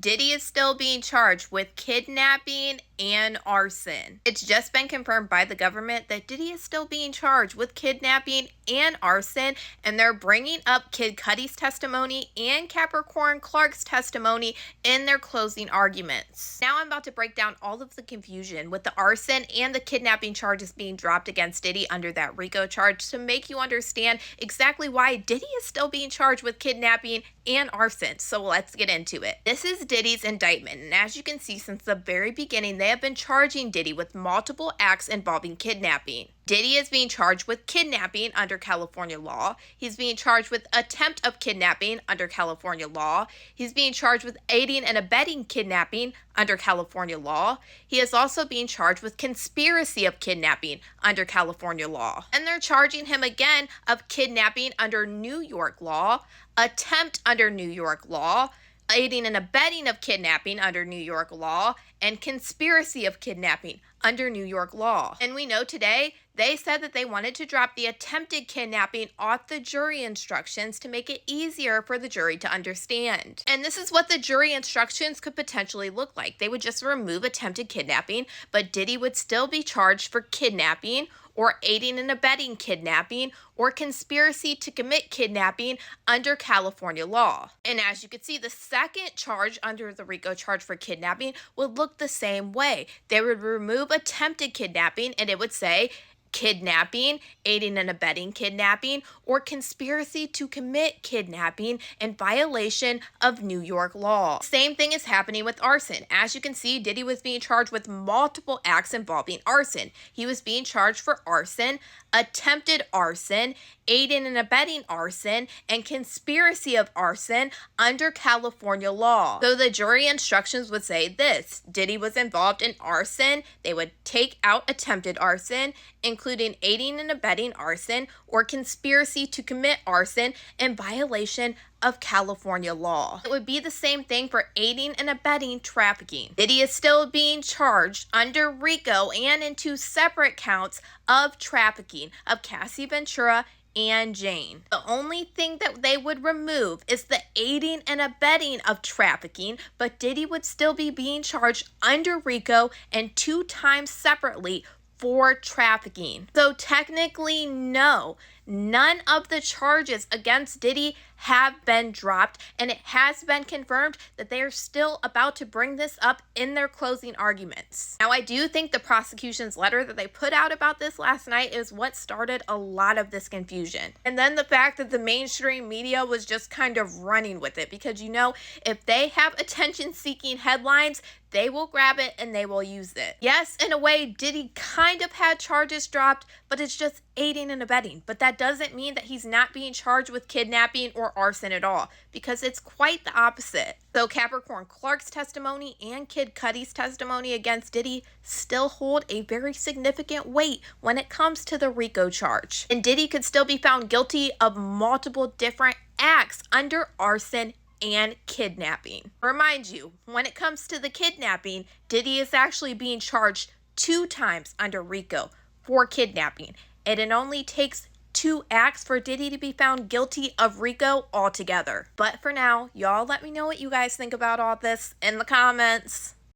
Diddy is still being charged with kidnapping and arson. It's just been confirmed by the government that Diddy is still being charged with kidnapping and arson, and they're bringing up Kid Cudi's testimony and Capricorn Clark's testimony in their closing arguments. Now I'm about to break down all of the confusion with the arson and the kidnapping charges being dropped against Diddy under that RICO charge to make you understand exactly why Diddy is still being charged with kidnapping and arson. So let's get into it. This is Diddy's indictment, and as you can see, since the very beginning, they have been charging Diddy with multiple acts involving kidnapping. Diddy is being charged with kidnapping under California law. He's being charged with attempt of kidnapping under California law. He's being charged with aiding and abetting kidnapping under California law. He is also being charged with conspiracy of kidnapping under California law. And they're charging him again of kidnapping under New York law, attempt under New York law, aiding and abetting of kidnapping under New York law, and conspiracy of kidnapping under New York law. And we know today they said that they wanted to drop the attempted kidnapping off the jury instructions to make it easier for the jury to understand. And this is what the jury instructions could potentially look like. They would just remove attempted kidnapping, but Diddy would still be charged for kidnapping or aiding and abetting kidnapping or conspiracy to commit kidnapping under California law. And as you can see, the second charge under the RICO charge for kidnapping would look the same way. They would remove attempted kidnapping and it would say kidnapping, aiding and abetting kidnapping, or conspiracy to commit kidnapping in violation of New York law. Same thing is happening with arson. As you can see, Diddy was being charged with multiple acts involving arson. He was being charged for arson, attempted arson, aiding and abetting arson, and conspiracy of arson under California law. So the jury instructions would say this: Diddy was involved in arson. They would take out attempted arson, including aiding and abetting arson or conspiracy to commit arson in violation of California law. It would be the same thing for aiding and abetting trafficking. Diddy is still being charged under RICO and in two separate counts of trafficking of Cassie Ventura and Jane. The only thing that they would remove is the aiding and abetting of trafficking, but Diddy would still be being charged under RICO and 2 times separately for trafficking. So technically, no, none of the charges against Diddy have been dropped, and it has been confirmed that they are still about to bring this up in their closing arguments. Now, I do think the prosecution's letter that they put out about this last night is what started a lot of this confusion. And then the fact that the mainstream media was just kind of running with it, because if they have attention-seeking headlines, they will grab it and they will use it. Yes, in a way, Diddy kind of had charges dropped, but it's just aiding and abetting. But that doesn't mean that he's not being charged with kidnapping or arson at all, because it's quite the opposite. So Capricorn Clark's testimony and Kid Cudi's testimony against Diddy still hold a very significant weight when it comes to the RICO charge. And Diddy could still be found guilty of multiple different acts under arson and kidnapping. Remind you, when it comes to the kidnapping, Diddy is actually being charged 2 times under RICO for kidnapping, and it only takes 2 acts for Diddy to be found guilty of RICO altogether. But for now, y'all let me know what you guys think about all this in the comments.